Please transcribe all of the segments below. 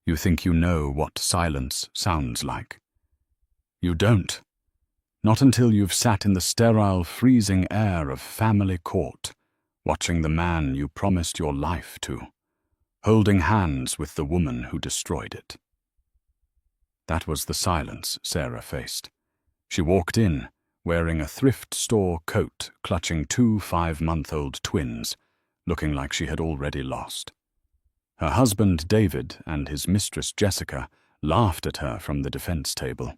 You think you know what silence sounds like. You don't. Not until you've sat in the sterile, freezing air of family court, watching the man you promised your life to, holding hands with the woman who destroyed it. That was the silence Sarah faced. She walked in, wearing a thrift store coat, clutching 2 5-month-old twins, looking like she had already lost. Her husband David and his mistress Jessica laughed at her from the defense table.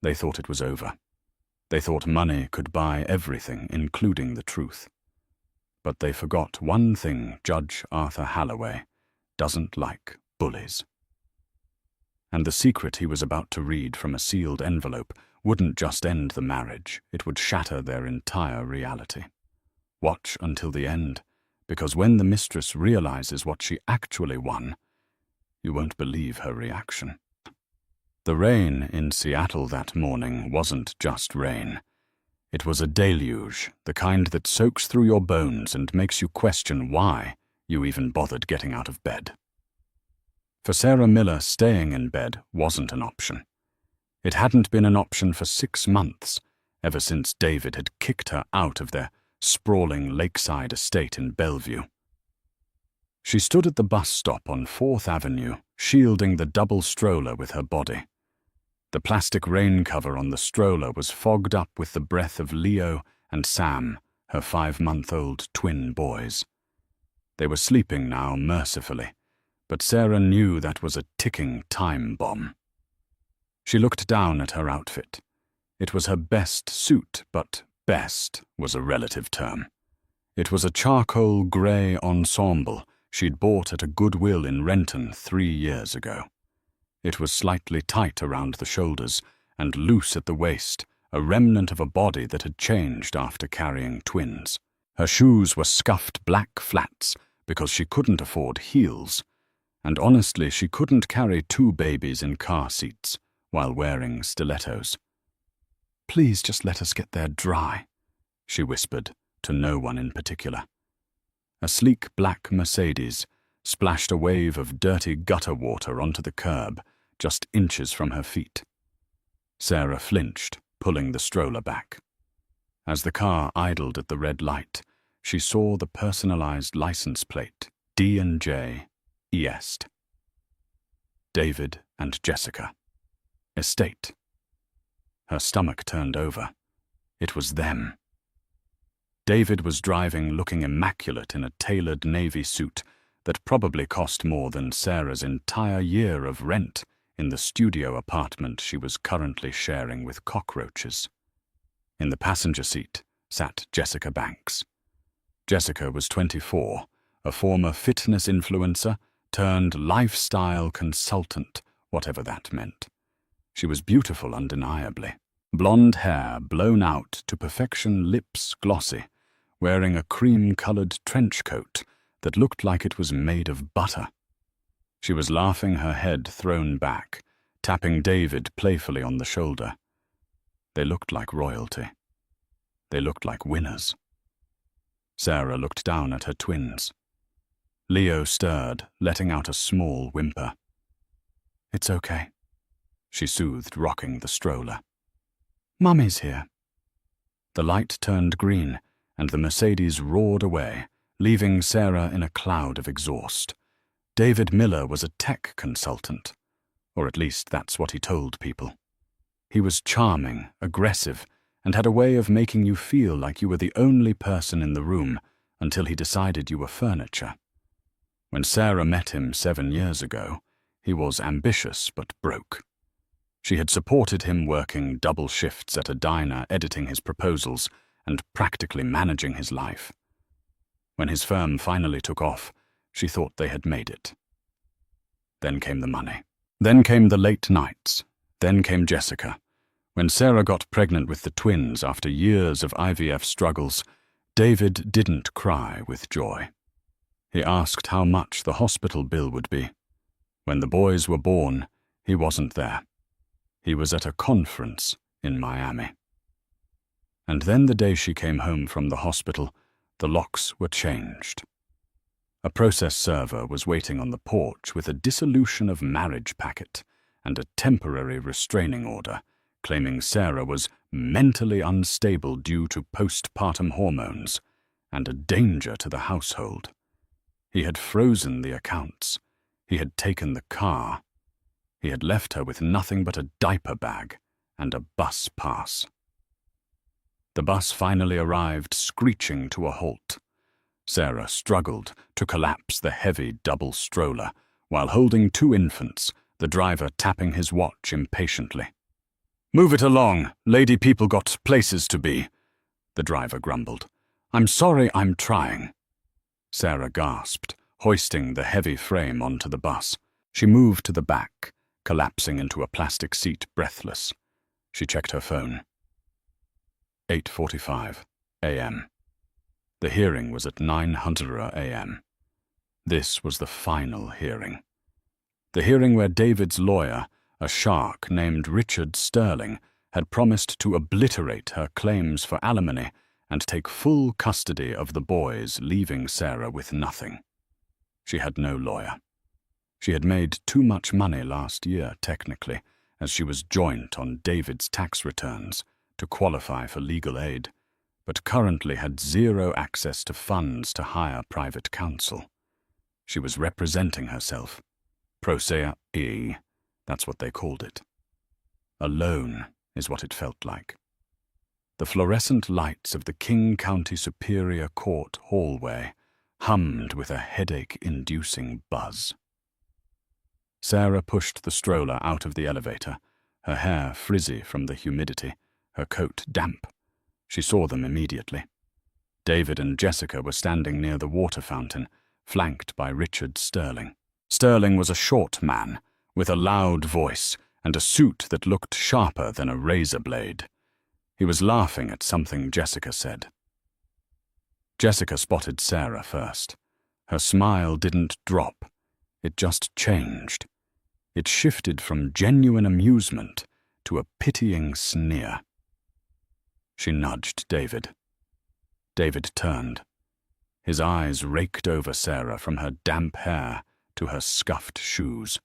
They thought it was over. They thought money could buy everything, including the truth. But they forgot one thing Judge Arthur Halloway doesn't like: bullies. And the secret he was about to read from a sealed envelope wouldn't just end the marriage, it would shatter their entire reality. Watch until the end, because when the mistress realizes what she actually won, you won't believe her reaction. The rain in Seattle that morning wasn't just rain. It was a deluge, the kind that soaks through your bones and makes you question why you even bothered getting out of bed. For Sarah Miller, staying in bed wasn't an option. It hadn't been an option for 6 months, ever since David had kicked her out of their sprawling lakeside estate in Bellevue. She stood at the bus stop on 4th Avenue, shielding the double stroller with her body. The plastic rain cover on the stroller was fogged up with the breath of Leo and Sam, her 5-month-old twin boys. They were sleeping now, mercifully, but Sarah knew that was a ticking time bomb. She looked down at her outfit. It was her best suit, but best was a relative term. It was a charcoal grey ensemble she'd bought at a Goodwill in Renton 3 years ago. It was slightly tight around the shoulders and loose at the waist, a remnant of a body that had changed after carrying twins. Her shoes were scuffed black flats because she couldn't afford heels, and honestly she couldn't carry 2 babies in car seats while wearing stilettos. "Please just let us get there dry," she whispered to no one in particular. A sleek black Mercedes splashed a wave of dirty gutter water onto the curb just inches from her feet. Sarah flinched, pulling the stroller back. As the car idled at the red light, she saw the personalized license plate, D&J East. David and Jessica. Estate. Her stomach turned over. It was them. David was driving, looking immaculate in a tailored navy suit that probably cost more than Sarah's entire year of rent in the studio apartment she was currently sharing with cockroaches. In the passenger seat sat Jessica Banks. Jessica was 24, a former fitness influencer turned lifestyle consultant, whatever that meant. She was beautiful undeniably. Blonde hair blown out to perfection, lips glossy, wearing a cream-colored trench coat that looked like it was made of butter. She was laughing, her head thrown back, tapping David playfully on the shoulder. They looked like royalty. They looked like winners. Sarah looked down at her twins. Leo stirred, letting out a small whimper. "It's okay," she soothed, rocking the stroller. "Mummy's here." The light turned green, and the Mercedes roared away, leaving Sarah in a cloud of exhaust. David Miller was a tech consultant, or at least that's what he told people. He was charming, aggressive, and had a way of making you feel like you were the only person in the room until he decided you were furniture. When Sarah met him 7 years ago, he was ambitious but broke. She had supported him working double shifts at a diner, editing his proposals, and practically managing his life. When his firm finally took off, she thought they had made it. Then came the money. Then came the late nights. Then came Jessica. When Sarah got pregnant with the twins after years of IVF struggles, David didn't cry with joy. He asked how much the hospital bill would be. When the boys were born, he wasn't there. He was at a conference in Miami. And then the day she came home from the hospital, the locks were changed. A process server was waiting on the porch with a dissolution of marriage packet and a temporary restraining order, claiming Sarah was mentally unstable due to postpartum hormones and a danger to the household. He had frozen the accounts. He had taken the car. He had left her with nothing but a diaper bag and a bus pass. The bus finally arrived, screeching to a halt. Sarah struggled to collapse the heavy double stroller while holding two infants, the driver tapping his watch impatiently. "Move it along, lady people got places to be," the driver grumbled. "I'm sorry, I'm trying." Sarah gasped, hoisting the heavy frame onto the bus. She moved to the back, collapsing into a plastic seat, breathless. She checked her phone. 8:45 a.m. The hearing was at 9:00 a.m. This was the final hearing. The hearing where David's lawyer, a shark named Richard Sterling, had promised to obliterate her claims for alimony and take full custody of the boys, leaving Sarah with nothing. She had no lawyer. She had made too much money last year, technically, as she was joint on David's tax returns to qualify for legal aid, but currently had zero access to funds to hire private counsel. She was representing herself. Pro se, that's what they called it. Alone is what it felt like. The fluorescent lights of the King County Superior Court hallway hummed with a headache-inducing buzz. Sarah pushed the stroller out of the elevator, her hair frizzy from the humidity, her coat damp. She saw them immediately. David and Jessica were standing near the water fountain, flanked by Richard Sterling. Sterling was a short man, with a loud voice and a suit that looked sharper than a razor blade. He was laughing at something Jessica said. Jessica spotted Sarah first. Her smile didn't drop. It just changed. It shifted from genuine amusement to a pitying sneer. She nudged David. David turned. His eyes raked over Sarah from her damp hair to her scuffed shoes.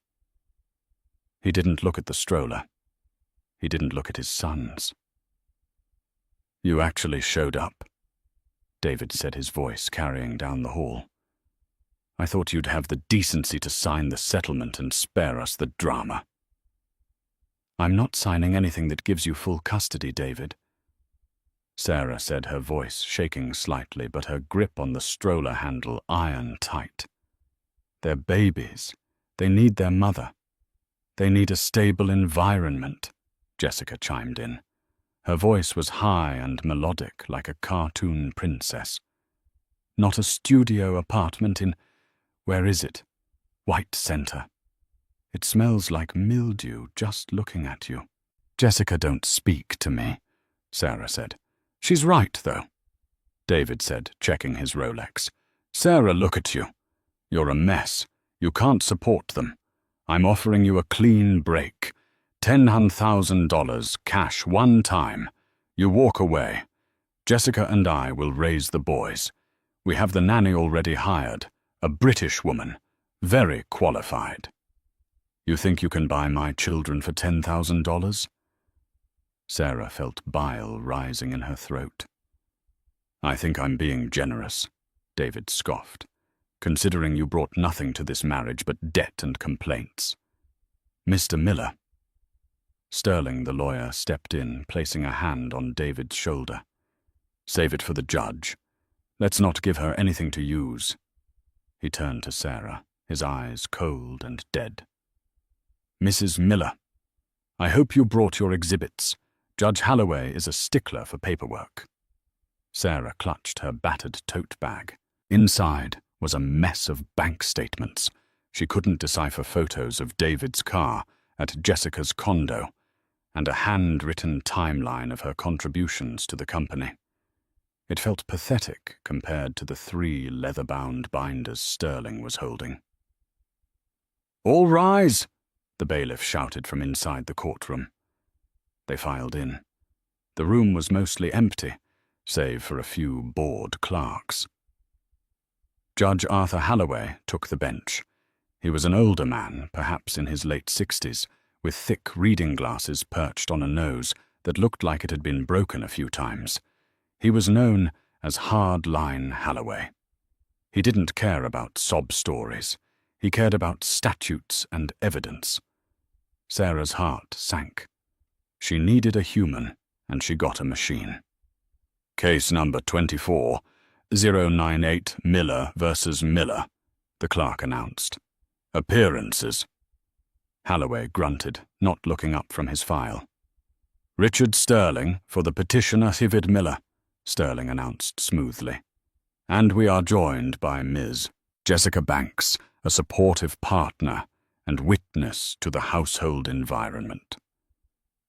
He didn't look at the stroller. He didn't look at his sons. "You actually showed up," David said, his voice carrying down the hall. "I thought you'd have the decency to sign the settlement and spare us the drama." "I'm not signing anything that gives you full custody, David," Sarah said, her voice shaking slightly, but her grip on the stroller handle iron tight. "They're babies. They need their mother. They need a stable environment," Jessica chimed in. Her voice was high and melodic, like a cartoon princess. "Not a studio apartment in, where is it? White Center. It smells like mildew just looking at you." "Jessica, don't speak to me," Sarah said. "She's right, though," David said, checking his Rolex. "Sarah, look at you. You're a mess. You can't support them. I'm offering you a clean break. $10,000 cash one time. You walk away. Jessica and I will raise the boys. We have the nanny already hired, a British woman, very qualified. You think you can buy my children for $10,000? Sarah felt bile rising in her throat. "I think I'm being generous," David scoffed, "considering you brought nothing to this marriage but debt and complaints. Mr. Miller." Sterling, the lawyer, stepped in, placing a hand on David's shoulder. "Save it for the judge. Let's not give her anything to use." He turned to Sarah, his eyes cold and dead. "Mrs. Miller, I hope you brought your exhibits. Judge Halloway is a stickler for paperwork." Sarah clutched her battered tote bag. Inside was a mess of bank statements. She couldn't decipher photos of David's car at Jessica's condo and a handwritten timeline of her contributions to the company. It felt pathetic compared to the 3 leather-bound binders Sterling was holding. "All rise!" the bailiff shouted from inside the courtroom. They filed in. The room was mostly empty, save for a few bored clerks. Judge Arthur Halloway took the bench. He was an older man, perhaps in his late 60s, with thick reading glasses perched on a nose that looked like it had been broken a few times. He was known as Hard-Line Halloway. He didn't care about sob stories. He cared about statutes and evidence. Sarah's heart sank. She needed a human, and she got a machine. Case number 24, 098 Miller versus Miller, the clerk announced. Appearances. Halloway grunted, not looking up from his file. Richard Sterling for the petitioner Hivid Miller, Sterling announced smoothly. And we are joined by Ms. Jessica Banks, a supportive partner and witness to the household environment.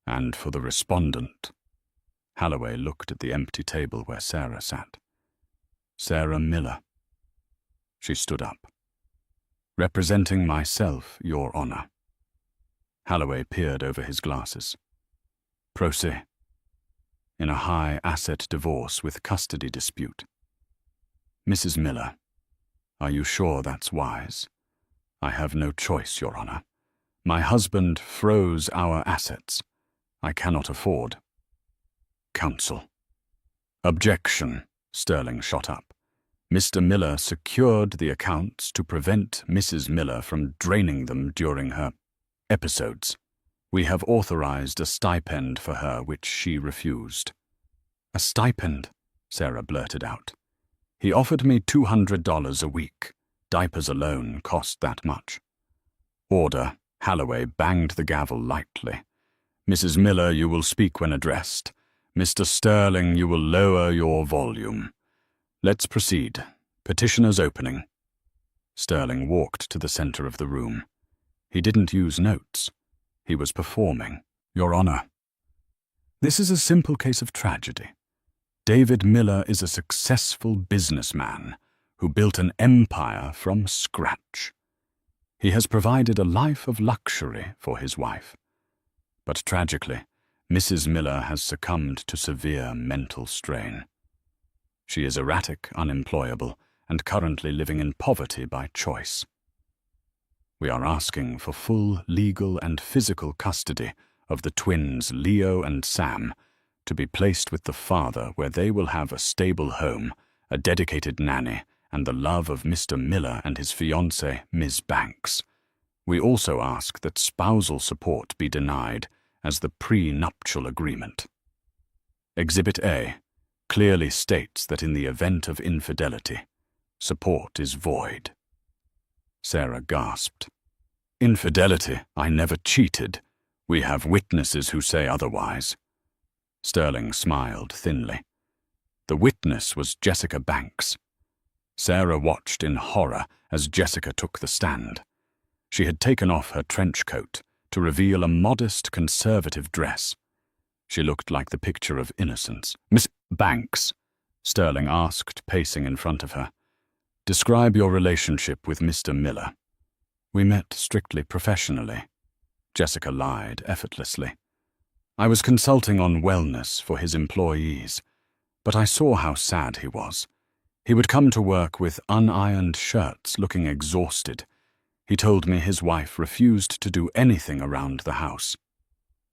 And for the respondent. Halloway looked at the empty table where Sarah sat. Sarah Miller. She stood up. Representing myself, Your Honor. Halloway peered over his glasses. Proce. In a high-asset divorce with custody dispute. Mrs. Miller, are you sure that's wise? I have no choice, Your Honor. My husband froze our assets. I cannot afford. Counsel. Objection, Sterling shot up. Mr. Miller secured the accounts to prevent Mrs. Miller from draining them during her episodes. We have authorized a stipend for her which she refused. A stipend, Sarah blurted out. He offered me $200 a week. Diapers alone cost that much. Order. Halloway banged the gavel lightly. Mrs. Miller, you will speak when addressed. Mr. Sterling, you will lower your volume. Let's proceed. Petitioner's opening. Sterling walked to the center of the room. He didn't use notes. He was performing. Your Honor. This is a simple case of tragedy. David Miller is a successful businessman who built an empire from scratch. He has provided a life of luxury for his wife. But tragically, Mrs. Miller has succumbed to severe mental strain. She is erratic, unemployable, and currently living in poverty by choice. We are asking for full legal and physical custody of the twins Leo and Sam to be placed with the father where they will have a stable home, a dedicated nanny, and the love of Mr. Miller and his fiancée, Ms. Banks. We also ask that spousal support be denied as the prenuptial agreement. Exhibit A clearly states that in the event of infidelity, support is void. Sarah gasped. Infidelity? I never cheated. We have witnesses who say otherwise. Sterling smiled thinly. The witness was Jessica Banks. Sarah watched in horror as Jessica took the stand. She had taken off her trench coat to reveal a modest conservative dress. She looked like the picture of innocence. Miss Banks, Sterling asked, pacing in front of her. Describe your relationship with Mr. Miller. We met strictly professionally. Jessica lied effortlessly. I was consulting on wellness for his employees, but I saw how sad he was. He would come to work with unironed shirts, looking exhausted. He told me his wife refused to do anything around the house.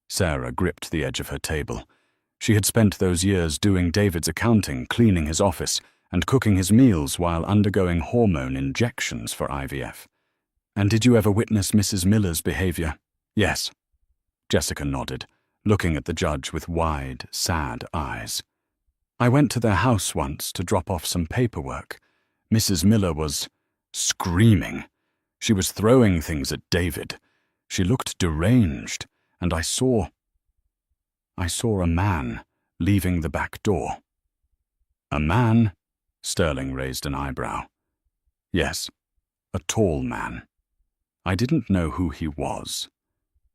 Sarah gripped the edge of her table. She had spent those years doing David's accounting, cleaning his office, and cooking his meals while undergoing hormone injections for IVF. And did you ever witness Mrs. Miller's behavior? Yes. Jessica nodded, looking at the judge with wide, sad eyes. I went to their house once to drop off some paperwork. Mrs. Miller was screaming. She was throwing things at David. She looked deranged, and I saw a man leaving the back door. A man? Sterling raised an eyebrow. Yes, a tall man. I didn't know who he was,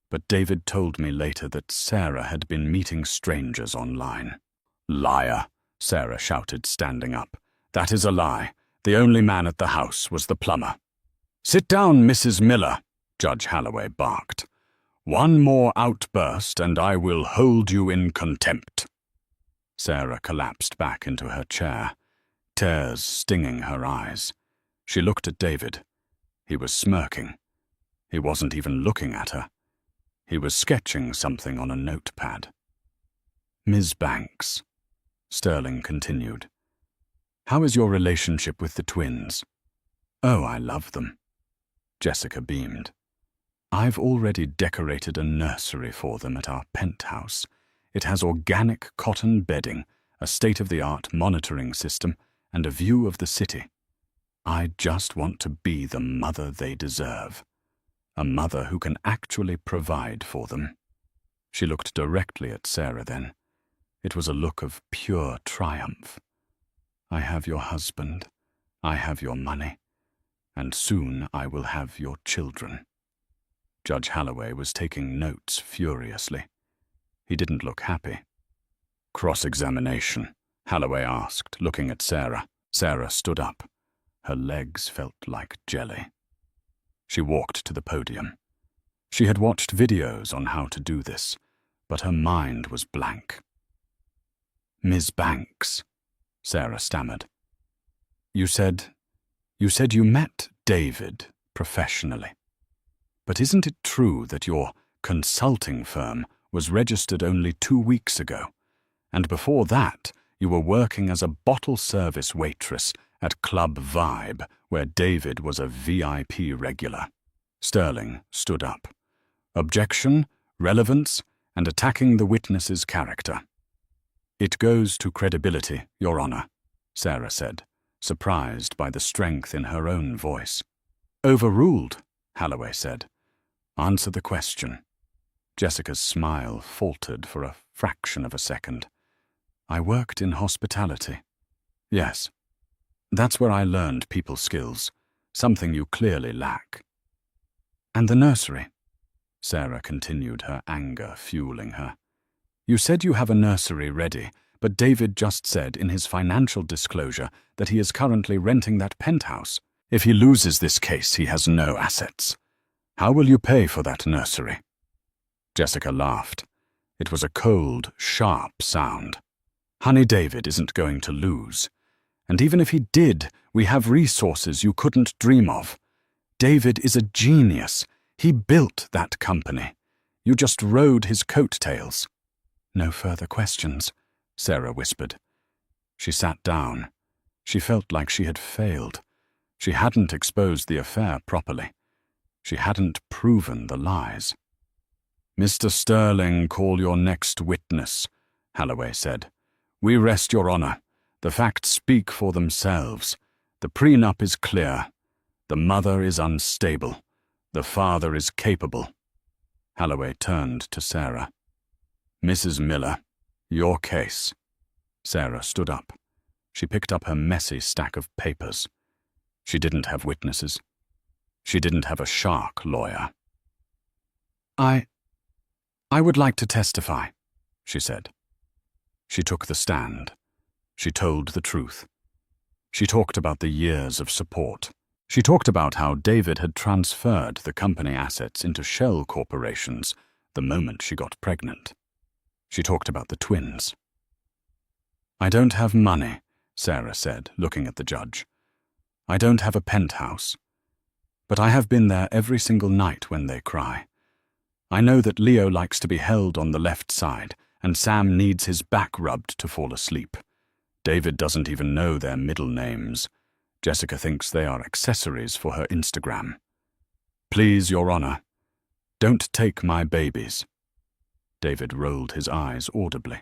but David told me later that Sarah had been meeting strangers online. Liar, Sarah shouted, standing up. That is a lie. The only man at the house was the plumber. Sit down, Mrs. Miller, Judge Halloway barked. One more outburst and I will hold you in contempt. Sarah collapsed back into her chair, tears stinging her eyes. She looked at David. He was smirking. He wasn't even looking at her. He was sketching something on a notepad. "Ms. Banks," Sterling continued, "how is your relationship with the twins?" "Oh, I love them." Jessica beamed. "I've already decorated a nursery for them at our penthouse. It has organic cotton bedding, a state-of-the-art monitoring system, and a view of the city. I just want to be the mother they deserve. A mother who can actually provide for them." She looked directly at Sarah then. It was a look of pure triumph. "I have your husband, I have your money, and soon I will have your children." Judge Halloway was taking notes furiously. He didn't look happy. "Cross-examination," Halloway asked, looking at Sarah. Sarah stood up. Her legs felt like jelly. She walked to the podium. She had watched videos on how to do this, but her mind was blank. "Ms. Banks," Sarah stammered. You said you met David professionally. But isn't it true that your consulting firm was registered only 2 weeks ago, and before that you were working as a bottle service waitress at Club Vibe, where David was a VIP regular?" Sterling stood up. "Objection, relevance, and attacking the witness's character." "It goes to credibility, Your Honor," Sarah said, surprised by the strength in her own voice. "Overruled," Halloway said. "Answer the question." Jessica's smile faltered for a fraction of a second. "I worked in hospitality." "Yes. That's where I learned people skills, something you clearly lack." "And the nursery?" Sarah continued, her anger fueling her. "You said you have a nursery ready, but David just said in his financial disclosure that he is currently renting that penthouse. If he loses this case, he has no assets. How will you pay for that nursery?" Jessica laughed. It was a cold, sharp sound. "Honey, David isn't going to lose. And even if he did, we have resources you couldn't dream of. David is a genius. He built that company. You just rode his coattails." "No further questions," Sarah whispered. She sat down. She felt like she had failed. She hadn't exposed the affair properly. She hadn't proven the lies. "Mr. Sterling, call your next witness," Halloway said. "We rest your honor. The facts speak for themselves. The prenup is clear. The mother is unstable. The father is capable." Halloway turned to Sarah. "Mrs. Miller, your case." Sarah stood up. She picked up her messy stack of papers. She didn't have witnesses. She didn't have a shark lawyer. I would like to testify," she said. She took the stand. She told the truth. She talked about the years of support. She talked about how David had transferred the company assets into shell corporations the moment she got pregnant. She talked about the twins. "I don't have money," Sarah said, looking at the judge. "I don't have a penthouse. But I have been there every single night when they cry. I know that Leo likes to be held on the left side, and Sam needs his back rubbed to fall asleep. David doesn't even know their middle names. Jessica thinks they are accessories for her Instagram. Please, Your Honor, don't take my babies." David rolled his eyes audibly.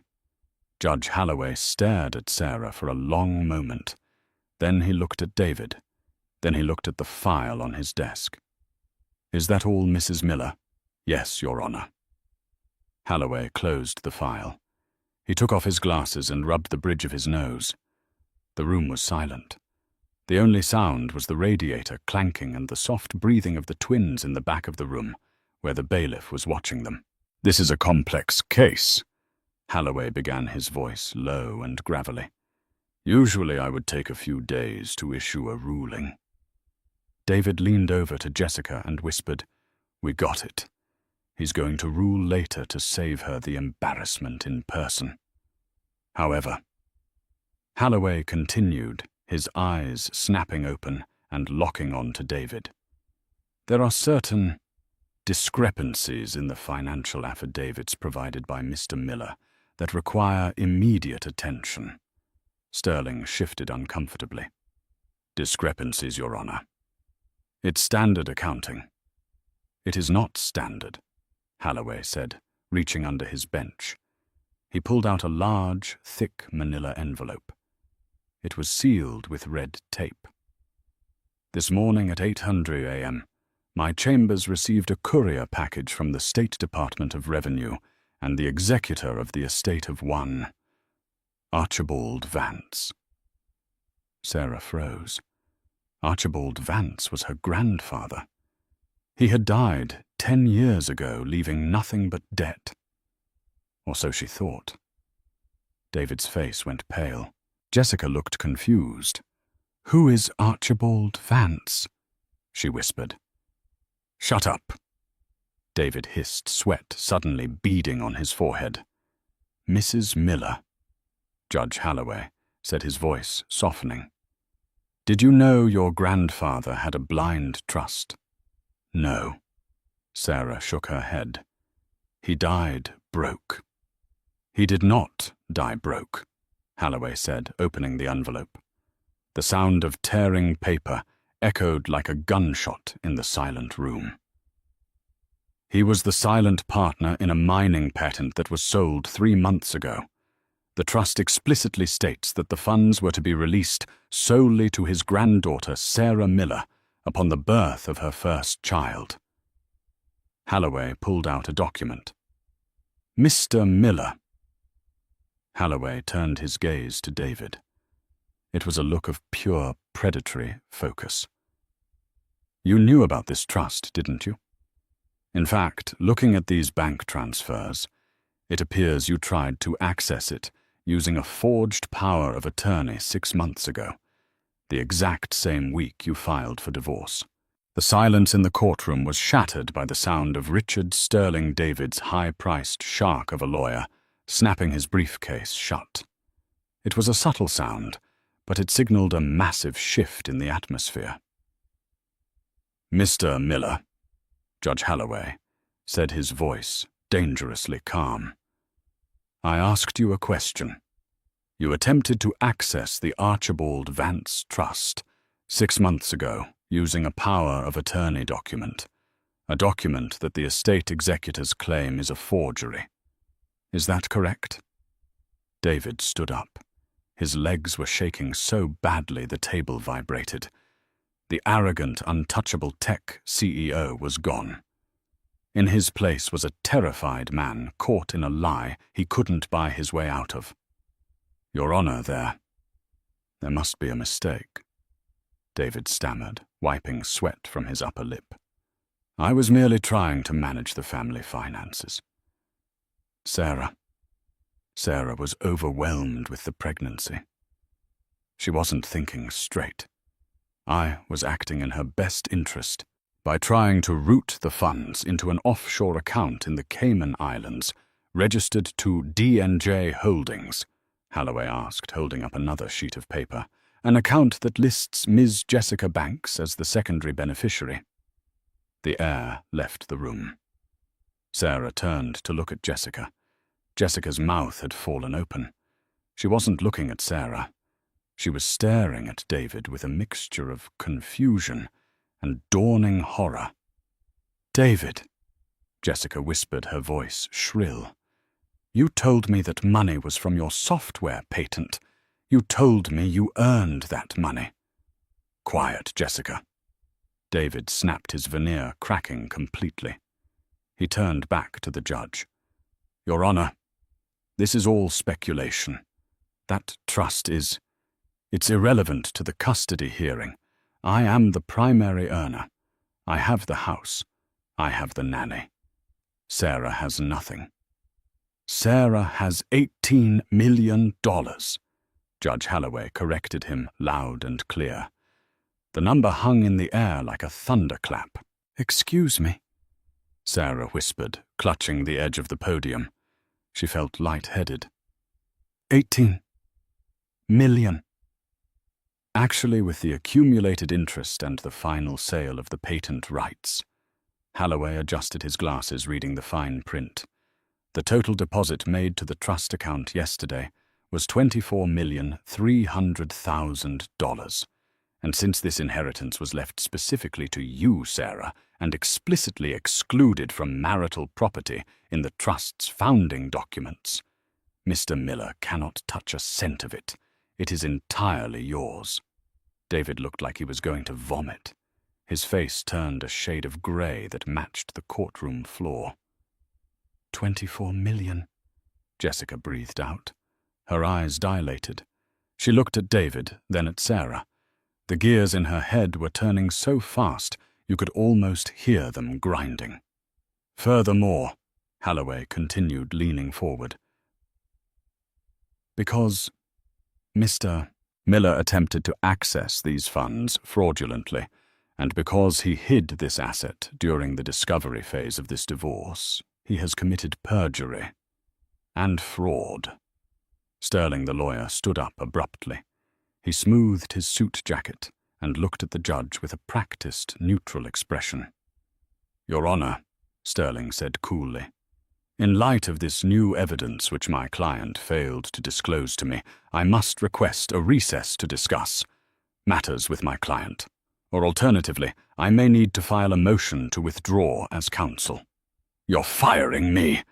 Judge Halloway stared at Sarah for a long moment. Then he looked at David. Then he looked at the file on his desk. "Is that all, Mrs. Miller?" "Yes, Your Honor." Halloway closed the file. He took off his glasses and rubbed the bridge of his nose. The room was silent. The only sound was the radiator clanking and the soft breathing of the twins in the back of the room, where the bailiff was watching them. "This is a complex case," Halloway began, his voice low and gravelly. "Usually I would take a few days to issue a ruling." David leaned over to Jessica and whispered, "We got it. He's going to rule later to save her the embarrassment in person." However, Halloway continued, his eyes snapping open and locking on to David. There are certain discrepancies in the financial affidavits provided by Mr. Miller that require immediate attention. Sterling shifted uncomfortably. Discrepancies, Your Honor. It's standard accounting. It is not standard, Holloway said, reaching under his bench. He pulled out a large, thick manila envelope. It was sealed with red tape. This morning at 8:00 a.m., my chambers received a courier package from the State Department of Revenue and the executor of the estate of one Archibald Vance. Sarah froze. Archibald Vance was her grandfather. He had died 10 years ago, leaving nothing but debt. Or so she thought. David's face went pale. Jessica looked confused. "Who is Archibald Vance?" she whispered. "Shut up," David hissed, sweat suddenly beading on his forehead. "Mrs. Miller," Judge Holloway said, his voice softening. "Did you know your grandfather had a blind trust?" "No." Sarah shook her head. "He died broke." "He did not die broke," Holloway said, opening the envelope. The sound of tearing paper echoed like a gunshot in the silent room. "He was the silent partner in a mining patent that was sold 3 months ago. The trust explicitly states that the funds were to be released solely to his granddaughter, Sarah Miller, upon the birth of her first child." Holloway pulled out a document. "Mr. Miller." Holloway turned his gaze to David. It was a look of pure predatory focus. "You knew about this trust, didn't you? In fact, looking at these bank transfers, it appears you tried to access it using a forged power of attorney 6 months ago, the exact same week you filed for divorce." The silence in the courtroom was shattered by the sound of Richard Sterling David's high-priced shark of a lawyer snapping his briefcase shut. It was a subtle sound, but it signaled a massive shift in the atmosphere. "Mr. Miller," Judge Holloway said, his voice dangerously calm, "I asked you a question. You attempted to access the Archibald Vance Trust 6 months ago using a power of attorney document, a document that the estate executors claim is a forgery. Is that correct?" David stood up. His legs were shaking so badly the table vibrated. The arrogant, untouchable tech CEO was gone. In his place was a terrified man caught in a lie he couldn't buy his way out of. "Your Honor, there must be a mistake," David stammered, wiping sweat from his upper lip. "I was merely trying to manage the family finances." Sarah was overwhelmed with the pregnancy. She wasn't thinking straight. I was acting in her best interest by trying to route the funds into an offshore account in the Cayman Islands, registered to D&J Holdings, Holloway asked, holding up another sheet of paper, an account that lists Ms. Jessica Banks as the secondary beneficiary. The air left the room. Sarah turned to look at Jessica. Jessica's mouth had fallen open. She wasn't looking at Sarah. She was staring at David with a mixture of confusion and dawning horror. "David," Jessica whispered, her voice shrill, "you told me that money was from your software patent. You told me you earned that money." "Quiet, Jessica." David snapped his veneer, cracking completely. He turned back to the judge. "Your Honor, this is all speculation. That trust it's irrelevant to the custody hearing. I am the primary earner. I have the house. I have the nanny. Sarah has nothing." "Sarah has $18 million, Judge Holloway corrected him loud and clear. The number hung in the air like a thunderclap. "Excuse me," Sarah whispered, clutching the edge of the podium. She felt light-headed. 18 million. Actually, with the accumulated interest and the final sale of the patent rights. Holloway adjusted his glasses, reading the fine print. The total deposit made to the trust account yesterday was $24,300,000. And since this inheritance was left specifically to you, Sarah, and explicitly excluded from marital property in the trust's founding documents, Mr. Miller cannot touch a cent of it. It is entirely yours. David looked like he was going to vomit. His face turned a shade of grey that matched the courtroom floor. $24 million, Jessica breathed out. Her eyes dilated. She looked at David, then at Sarah. The gears in her head were turning so fast you could almost hear them grinding. Furthermore, Holloway continued, leaning forward, because Mr. Miller attempted to access these funds fraudulently, and because he hid this asset during the discovery phase of this divorce, he has committed perjury and fraud. Sterling, the lawyer, stood up abruptly. He smoothed his suit jacket and looked at the judge with a practiced, neutral expression. "Your Honor," Sterling said coolly, "in light of this new evidence which my client failed to disclose to me, I must request a recess to discuss matters with my client, or alternatively, I may need to file a motion to withdraw as counsel." "You're firing me!"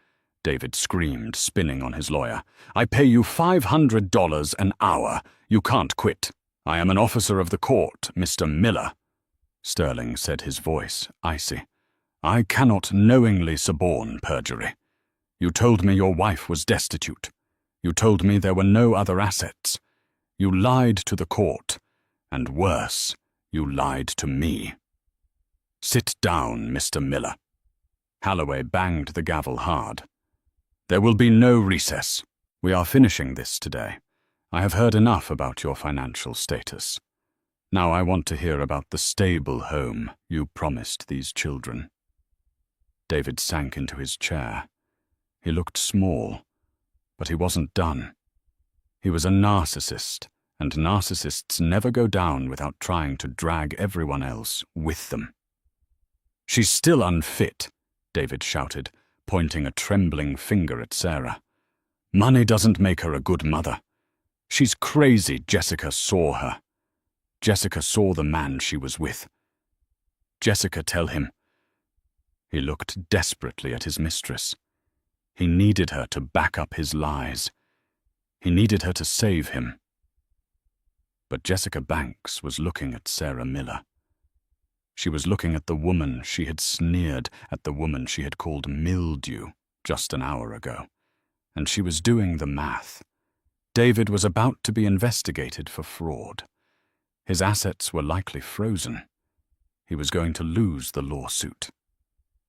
David screamed, spinning on his lawyer. "I pay you $500 an hour. You can't quit. I am an officer of the court, Mr. Miller." Sterling said, his voice icy. "I cannot knowingly suborn perjury. You told me your wife was destitute. You told me there were no other assets. You lied to the court, and worse, you lied to me. Sit down, Mr. Miller." Holloway banged the gavel hard. "There will be no recess. We are finishing this today. I have heard enough about your financial status. Now I want to hear about the stable home you promised these children." David sank into his chair. He looked small, but he wasn't done. He was a narcissist, and narcissists never go down without trying to drag everyone else with them. "She's still unfit," David shouted, pointing a trembling finger at Sarah. "Money doesn't make her a good mother. She's crazy. Jessica saw her. Jessica saw the man she was with. Jessica, tell him." He looked desperately at his mistress. He needed her to back up his lies. He needed her to save him. But Jessica Banks was looking at Sarah Miller. She was looking at the woman she had sneered at, the woman she had called mildew just an hour ago, and she was doing the math. David was about to be investigated for fraud. His assets were likely frozen. He was going to lose the lawsuit.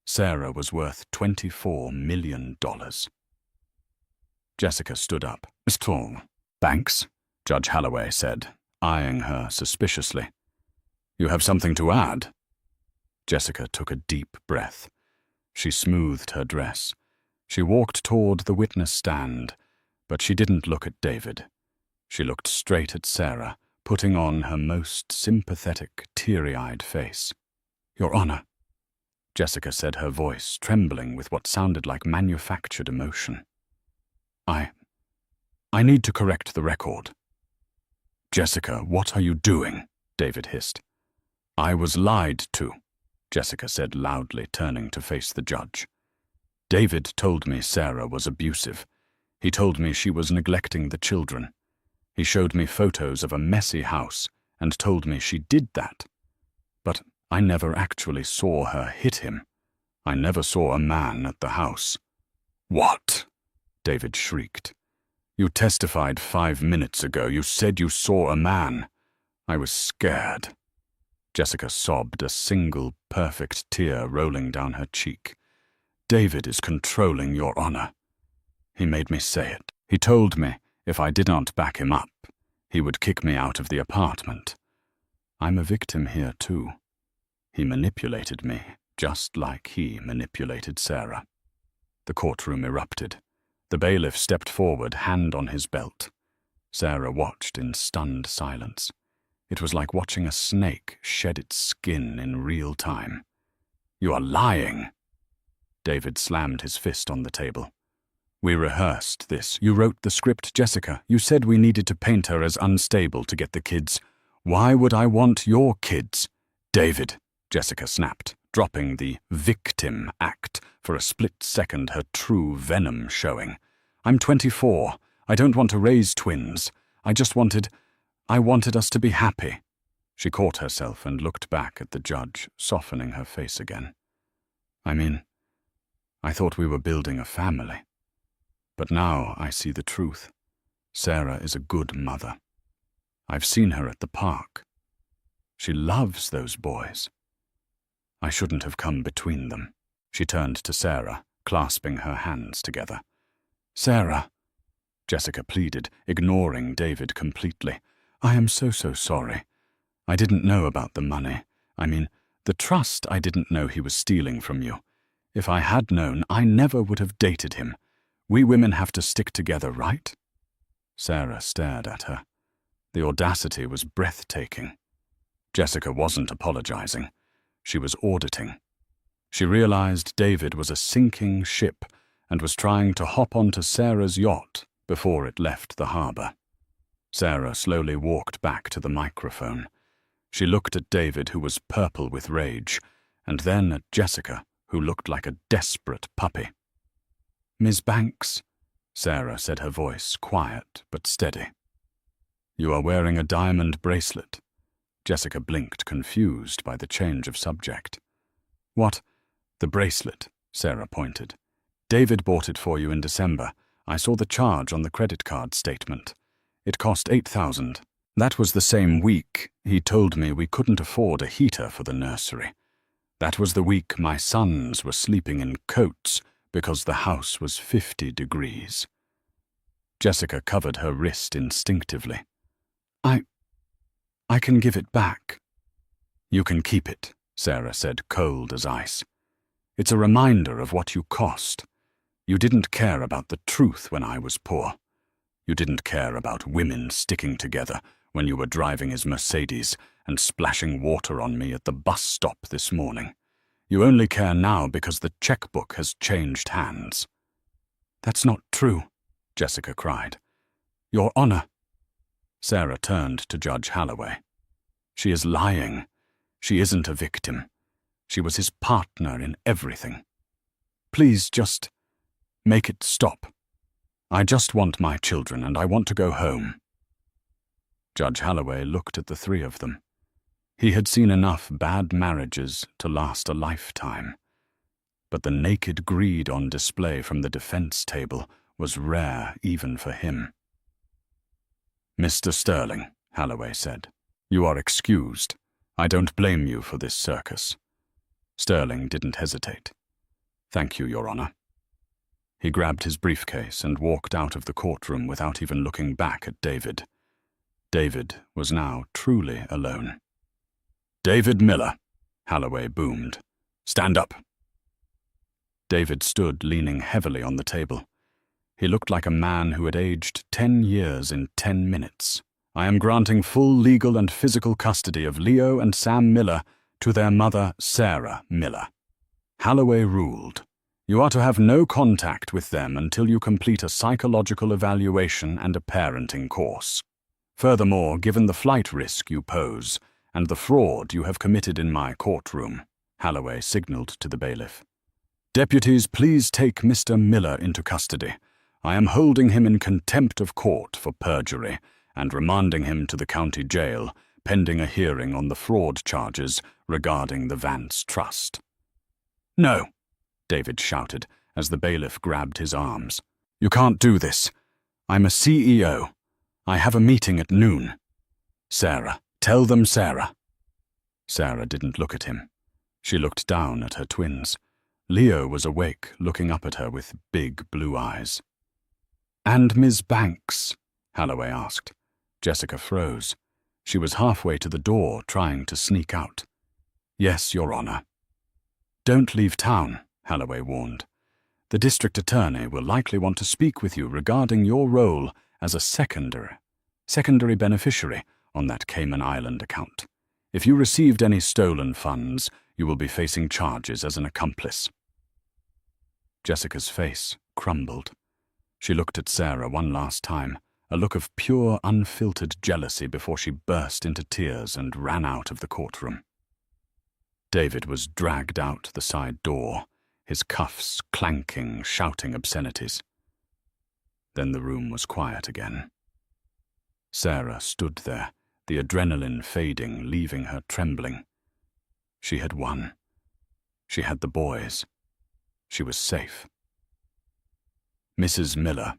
Sarah was worth $24 million. Jessica stood up. "Mr. Banks," Judge Holloway said, eyeing her suspiciously. "You have something to add?" Jessica took a deep breath. She smoothed her dress. She walked toward the witness stand, but she didn't look at David. She looked straight at Sarah, putting on her most sympathetic, teary-eyed face. "Your Honor," Jessica said, her voice trembling with what sounded like manufactured emotion. I need to correct the record." "Jessica, what are you doing?" David hissed. "I was lied to," Jessica said loudly, turning to face the judge. "David told me Sarah was abusive. He told me she was neglecting the children. He showed me photos of a messy house and told me she did that. But I never actually saw her hit him. I never saw a man at the house." "What?" David shrieked. "You testified 5 minutes ago. You said you saw a man. I was scared." Jessica sobbed, a single perfect tear rolling down her cheek. "David is controlling, Your Honor. He made me say it. He told me if I did not back him up, he would kick me out of the apartment. I'm a victim here, too. He manipulated me, just like he manipulated Sarah." The courtroom erupted. The bailiff stepped forward, hand on his belt. Sarah watched in stunned silence. It was like watching a snake shed its skin in real time. "You are lying." David slammed his fist on the table. "We rehearsed this. You wrote the script, Jessica. You said we needed to paint her as unstable to get the kids. Why would I want your kids?" "David," Jessica snapped, dropping the victim act for a split second, her true venom showing. "I'm 24. I don't want to raise twins. I wanted us to be happy." She caught herself and looked back at the judge, softening her face again. I thought we were building a family. But now I see the truth. Sarah is a good mother. I've seen her at the park. She loves those boys. I shouldn't have come between them." She turned to Sarah, clasping her hands together. "Sarah," Jessica pleaded, ignoring David completely. "I am so sorry. I didn't know about the money. The trust I didn't know he was stealing from you. If I had known, I never would have dated him. We women have to stick together, right?" Sarah stared at her. The audacity was breathtaking. Jessica wasn't apologizing. She was auditing. She realized David was a sinking ship and was trying to hop onto Sarah's yacht before it left the harbor. Sarah slowly walked back to the microphone. She looked at David, who was purple with rage, and then at Jessica, who looked like a desperate puppy. "Ms. Banks," Sarah said, her voice quiet but steady. "You are wearing a diamond bracelet." Jessica blinked, confused by the change of subject. "What?" "The bracelet," Sarah pointed. "David bought it for you in December. I saw the charge on the credit card statement. It cost $8,000. That was the same week he told me we couldn't afford a heater for the nursery. That was the week my sons were sleeping in coats because the house was 50 degrees. Jessica covered her wrist instinctively. I can give it back." "You can keep it," Sarah said, cold as ice. "It's a reminder of what you cost. You didn't care about the truth when I was poor. You didn't care about women sticking together when you were driving his Mercedes and splashing water on me at the bus stop this morning. You only care now because the checkbook has changed hands." "That's not true," Jessica cried. "Your Honor." Sarah turned to Judge Holloway. "She is lying. She isn't a victim. She was his partner in everything. Please just make it stop. I just want my children, and I want to go home." Judge Holloway looked at the three of them. He had seen enough bad marriages to last a lifetime. But the naked greed on display from the defense table was rare even for him. "Mr. Sterling," Holloway said, "you are excused. I don't blame you for this circus." Sterling didn't hesitate. "Thank you, Your Honor." He grabbed his briefcase and walked out of the courtroom without even looking back at David. David was now truly alone. "David Miller," Holloway boomed. "Stand up." David stood leaning heavily on the table. He looked like a man who had aged 10 years in 10 minutes. "I am granting full legal and physical custody of Leo and Sam Miller to their mother, Sarah Miller." Holloway ruled, "You are to have no contact with them until you complete a psychological evaluation and a parenting course. Furthermore, given the flight risk you pose and the fraud you have committed in my courtroom," Holloway signaled to the bailiff. "Deputies, please take Mr. Miller into custody. I am holding him in contempt of court for perjury and remanding him to the county jail pending a hearing on the fraud charges regarding the Vance Trust." "No," David shouted as the bailiff grabbed his arms. "You can't do this. I'm a CEO. I have a meeting at noon. Sarah, tell them Sarah." Sarah didn't look at him. She looked down at her twins. Leo was awake, looking up at her with big blue eyes. "And Ms. Banks?" Holloway asked. Jessica froze. She was halfway to the door, trying to sneak out. "Yes, Your Honor." "Don't leave town," Holloway warned. "The district attorney will likely want to speak with you regarding your role as a secondary beneficiary on that Cayman Island account. If you received any stolen funds, you will be facing charges as an accomplice." Jessica's face crumbled. She looked at Sarah one last time, a look of pure, unfiltered jealousy before she burst into tears and ran out of the courtroom. David was dragged out the side door, his cuffs clanking, shouting obscenities. Then the room was quiet again. Sarah stood there, the adrenaline fading, leaving her trembling. She had won. She had the boys. She was safe. "Mrs. Miller,"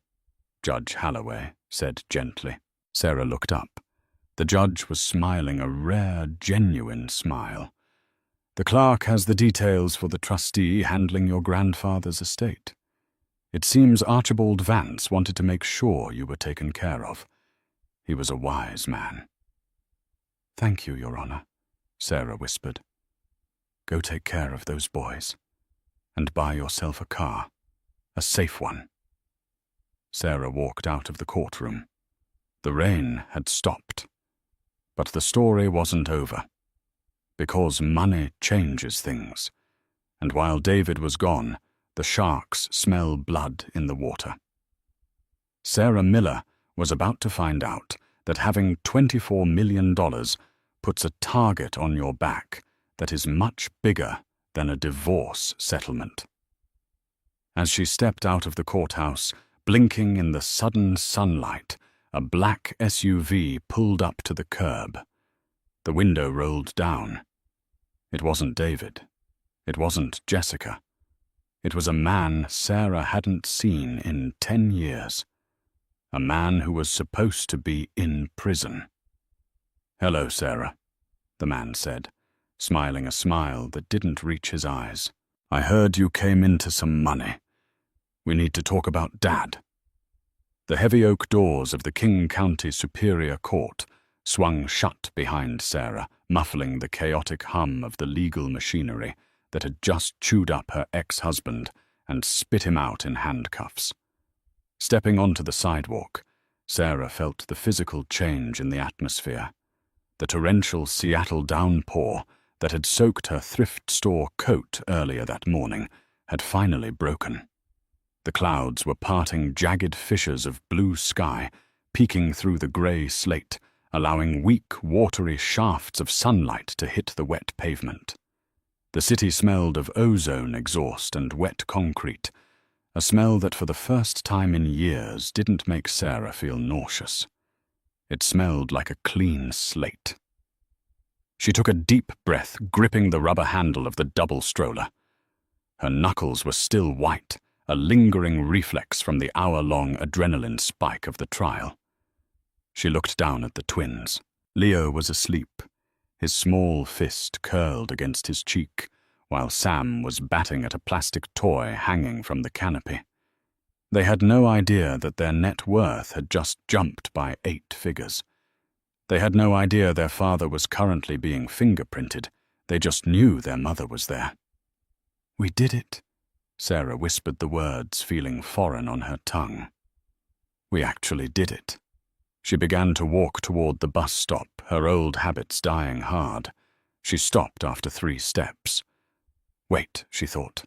Judge Halloway said gently. Sarah looked up. The judge was smiling a rare, genuine smile. "The clerk has the details for the trustee handling your grandfather's estate. It seems Archibald Vance wanted to make sure you were taken care of. He was a wise man." "Thank you, Your Honor," Sarah whispered. "Go take care of those boys, and buy yourself a car, a safe one." Sarah walked out of the courtroom. The rain had stopped. But the story wasn't over. Because money changes things, and while David was gone, the sharks smell blood in the water. Sarah Miller was about to find out that having $24 million puts a target on your back that is much bigger than a divorce settlement. As she stepped out of the courthouse, blinking in the sudden sunlight, a black SUV pulled up to the curb. The window rolled down. It wasn't David. It wasn't Jessica. It was a man Sarah hadn't seen in 10 years. A man who was supposed to be in prison. "Hello, Sarah," the man said, smiling a smile that didn't reach his eyes. "I heard you came into some money. We need to talk about Dad." The heavy oak doors of the King County Superior Court swung shut behind Sarah, muffling the chaotic hum of the legal machinery that had just chewed up her ex-husband and spit him out in handcuffs. Stepping onto the sidewalk, Sarah felt the physical change in the atmosphere. The torrential Seattle downpour that had soaked her thrift store coat earlier that morning had finally broken. The clouds were parting jagged fissures of blue sky, peeking through the grey slate, allowing weak, watery shafts of sunlight to hit the wet pavement. The city smelled of ozone exhaust and wet concrete, a smell that for the first time in years didn't make Sarah feel nauseous. It smelled like a clean slate. She took a deep breath, gripping the rubber handle of the double stroller. Her knuckles were still white, a lingering reflex from the hour-long adrenaline spike of the trial. She looked down at the twins. Leo was asleep, his small fist curled against his cheek, while Sam was batting at a plastic toy hanging from the canopy. They had no idea that their net worth had just jumped by 8 figures. They had no idea their father was currently being fingerprinted. They just knew their mother was there. "We did it," Sarah whispered the words, feeling foreign on her tongue. "We actually did it." She began to walk toward the bus stop, her old habits dying hard. She stopped after 3 steps. "Wait," she thought.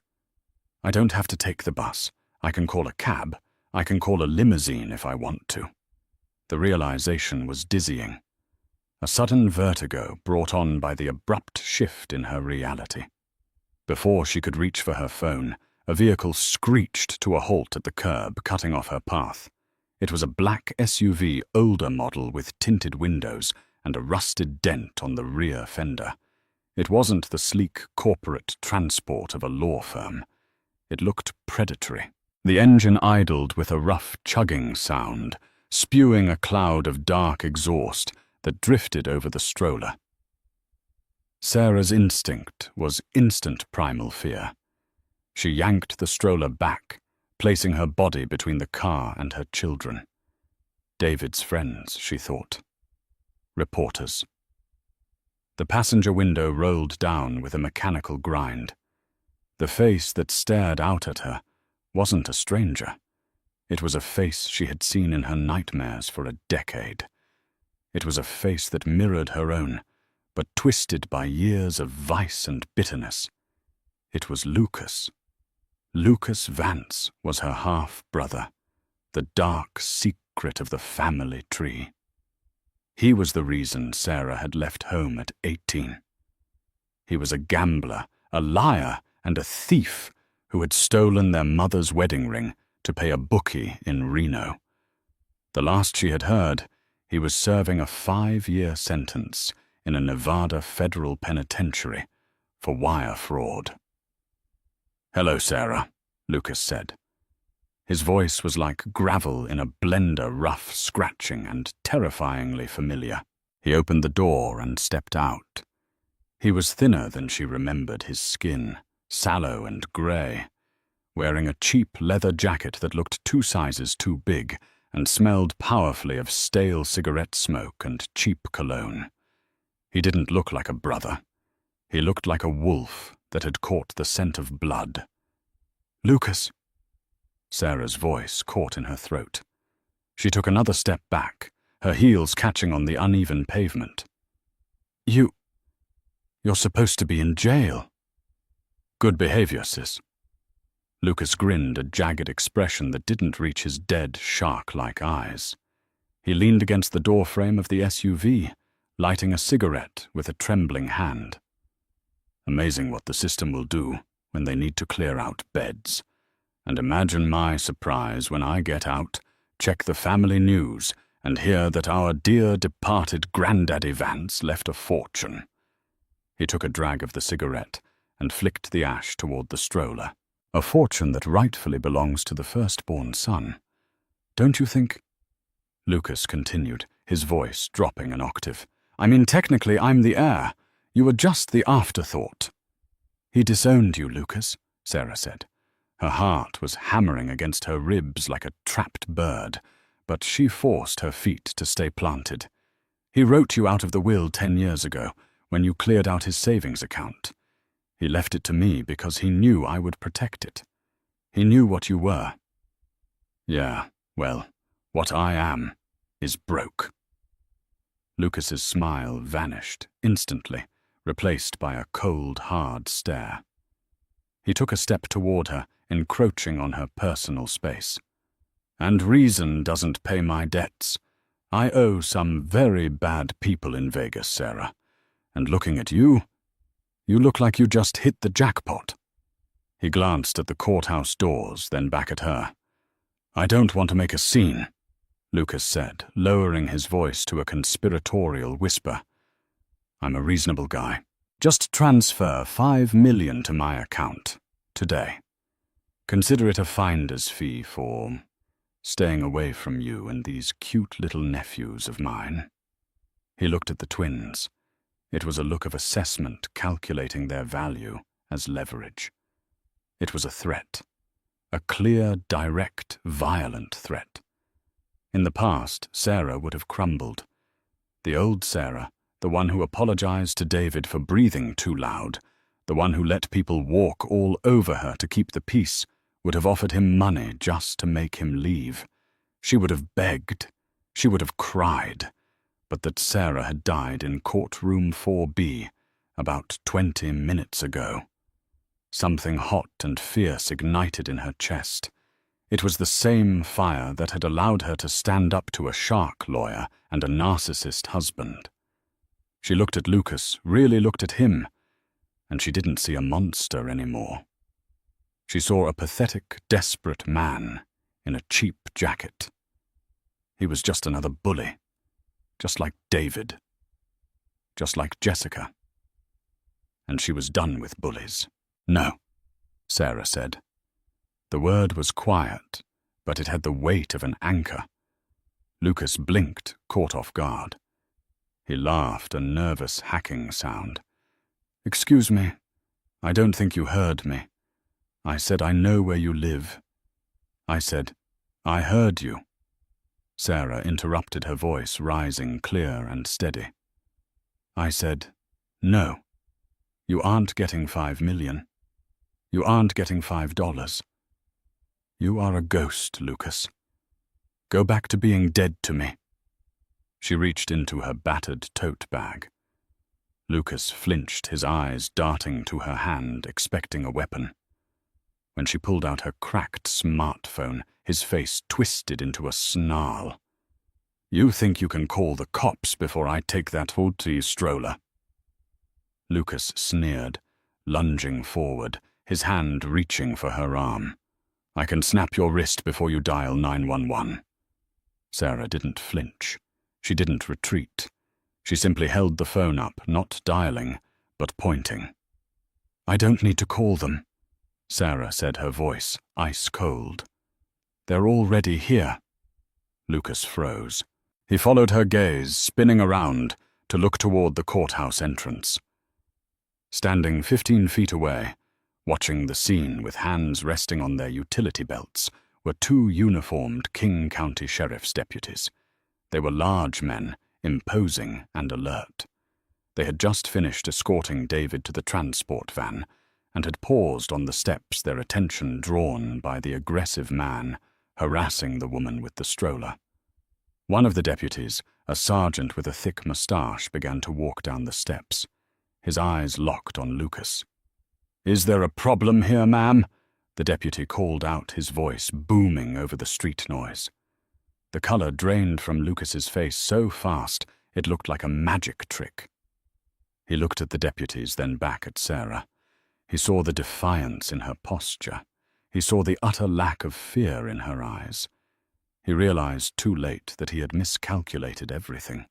"I don't have to take the bus. I can call a cab. I can call a limousine if I want to." The realization was dizzying. A sudden vertigo brought on by the abrupt shift in her reality. Before she could reach for her phone, a vehicle screeched to a halt at the curb, cutting off her path. It was a black SUV, older model with tinted windows and a rusted dent on the rear fender. It wasn't the sleek corporate transport of a law firm. It looked predatory. The engine idled with a rough chugging sound, spewing a cloud of dark exhaust that drifted over the stroller. Sarah's instinct was instant primal fear. She yanked the stroller back, placing her body between the car and her children. David's friends, she thought. Reporters. The passenger window rolled down with a mechanical grind. The face that stared out at her wasn't a stranger. It was a face she had seen in her nightmares for a decade. It was a face that mirrored her own, but twisted by years of vice and bitterness. It was Lucas. Lucas Vance was her half-brother, the dark secret of the family tree. He was the reason Sarah had left home at 18. He was a gambler, a liar, and a thief who had stolen their mother's wedding ring to pay a bookie in Reno. The last she had heard, he was serving a 5-year sentence in a Nevada federal penitentiary for wire fraud. "Hello, Sarah," Lucas said. His voice was like gravel in a blender, rough, scratching, and terrifyingly familiar. He opened the door and stepped out. He was thinner than she remembered his skin, sallow and grey, wearing a cheap leather jacket that looked 2 sizes too big and smelled powerfully of stale cigarette smoke and cheap cologne. He didn't look like a brother. He looked like a wolf that had caught the scent of blood. "Lucas." Sarah's voice caught in her throat. She took another step back, her heels catching on the uneven pavement. You're supposed to be in jail." "Good behavior, sis." Lucas grinned, a jagged expression that didn't reach his dead, shark-like eyes. He leaned against the doorframe of the SUV, lighting a cigarette with a trembling hand. "Amazing what the system will do when they need to clear out beds. And imagine my surprise when I get out, check the family news, and hear that our dear departed Granddaddy Vance left a fortune." He took a drag of the cigarette and flicked the ash toward the stroller. "A fortune that rightfully belongs to the firstborn son. Don't you think?" Lucas continued, his voice dropping an octave. "I mean, technically, I'm the heir. You were just the afterthought." "He disowned you, Lucas," Sarah said. Her heart was hammering against her ribs like a trapped bird, but she forced her feet to stay planted. "He wrote you out of the will 10 years ago, when you cleared out his savings account. He left it to me because he knew I would protect it. He knew what you were." "Yeah, well, what I am is broke." Lucas's smile vanished instantly, replaced by a cold, hard stare. He took a step toward her, encroaching on her personal space. "And reason doesn't pay my debts. I owe some very bad people in Vegas, Sarah. And looking at you, you look like you just hit the jackpot." He glanced at the courthouse doors, then back at her. "I don't want to make a scene," Lucas said, lowering his voice to a conspiratorial whisper. "I'm a reasonable guy. Just transfer $5 million to my account, today. Consider it a finder's fee for staying away from you and these cute little nephews of mine." He looked at the twins. It was a look of assessment, calculating their value as leverage. It was a threat. A clear, direct, violent threat. In the past, Sarah would have crumbled. The old Sarah, the one who apologized to David for breathing too loud, the one who let people walk all over her to keep the peace, would have offered him money just to make him leave. She would have begged. She would have cried. But that Sarah had died in courtroom 4B about 20 minutes ago. Something hot and fierce ignited in her chest. It was the same fire that had allowed her to stand up to a shark lawyer and a narcissist husband. She looked at Lucas, really looked at him, and she didn't see a monster anymore. She saw a pathetic, desperate man in a cheap jacket. He was just another bully. Just like David. Just like Jessica. And she was done with bullies. "No," Sarah said. The word was quiet, but it had the weight of an anchor. Lucas blinked, caught off guard. He laughed, a nervous hacking sound. "Excuse me, I don't think you heard me. I said I know where you live. I said, I heard you." Sarah interrupted, her voice rising clear and steady. "I said, no, you aren't getting $5 million. You aren't getting $5. You are a ghost, Lucas. Go back to being dead to me." She reached into her battered tote bag. Lucas flinched, his eyes darting to her hand, expecting a weapon. When she pulled out her cracked smartphone, his face twisted into a snarl. "You think you can call the cops before I take that Houthi stroller?" Lucas sneered, lunging forward, his hand reaching for her arm. "I can snap your wrist before you dial 911. Sarah didn't flinch. She didn't retreat. She simply held the phone up, not dialing, but pointing. "I don't need to call them," Sarah said, her voice ice cold. "They're already here." Lucas froze. He followed her gaze, spinning around, to look toward the courthouse entrance. Standing 15 feet away, watching the scene with hands resting on their utility belts, were 2 uniformed King County Sheriff's deputies. They were large men, imposing and alert. They had just finished escorting David to the transport van and had paused on the steps, their attention drawn by the aggressive man harassing the woman with the stroller. One of the deputies, a sergeant with a thick moustache, began to walk down the steps. His eyes locked on Lucas. "Is there a problem here, ma'am?" the deputy called out, his voice booming over the street noise. The color drained from Lucas's face so fast it looked like a magic trick. He looked at the deputies, then back at Sarah. He saw the defiance in her posture. He saw the utter lack of fear in her eyes. He realized too late that he had miscalculated everything.